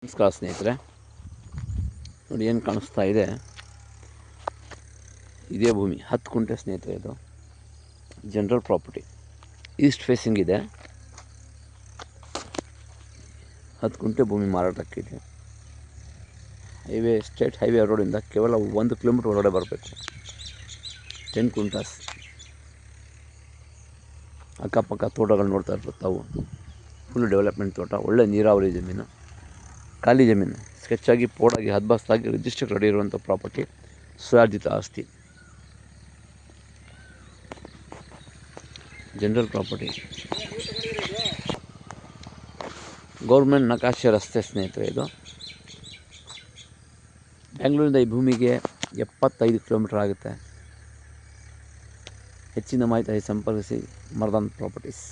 ನಮಸ್ಕಾರ ಸ್ನೇಹಿತರೆ, ನೋಡಿ ಏನು ಕಾಣಿಸ್ತಾ ಇದೆ, ಇದೇ ಭೂಮಿ 10 ಕುಂಟೆ ಸ್ನೇಹಿತರೆ. ಇದು ಜನರಲ್ ಪ್ರಾಪರ್ಟಿ, ಈಸ್ಟ್ ಫೇಸಿಂಗ್ ಇದೆ. 10 ಕುಂಟೆ ಭೂಮಿ ಮಾರಾಟಕ್ಕಿದೆ. ಸ್ಟೇಟ್ ಹೈವೇ ರೋಡಿಂದ ಕೇವಲ 1 ಕಿಲೋಮೀಟ್ರ್ ಒಳಗಡೆ ಬರಬೇಕು. 10 ಕುಂಟಾಸ್. ಅಕ್ಕಪಕ್ಕ ತೋಟಗಳು ನೋಡ್ತಾ ಇರ್ಬೋದು ತಾವು. ಫುಲ್ ಡೆವಲಪ್ಮೆಂಟ್ ತೋಟ, ಒಳ್ಳೆ ನೀರಾವರಿ ಜಮೀನು, ಖಾಲಿ ಜಮೀನು, ಸ್ಕೆಚ್ಚಾಗಿ ಪೋಡಾಗಿ ಹದ್ಬಸ್ತಾಗಿ ರಿಜಿಸ್ಟರ್ ರೆಡಿ ಇರುವಂಥ ಪ್ರಾಪರ್ಟಿ, ಸುಯಾರ್ಜಿತ ಆಸ್ತಿ, ಜನರಲ್ ಪ್ರಾಪರ್ಟಿ, ಗೌರ್ಮೆಂಟ್ ನಕಾಶೆ ರಸ್ತೆ ಸ್ನೇಹಿತರೆ. ಇದು ಬೆಂಗಳೂರಿಂದ ಈ ಭೂಮಿಗೆ 75 ಕಿಲೋಮೀಟರ್ ಆಗುತ್ತೆ. ಹೆಚ್ಚಿನ ಮಾಹಿತಿ ಸಂಪರ್ಕಿಸಿ ಮರ್ದಾನ್ ಪ್ರಾಪರ್ಟೀಸ್.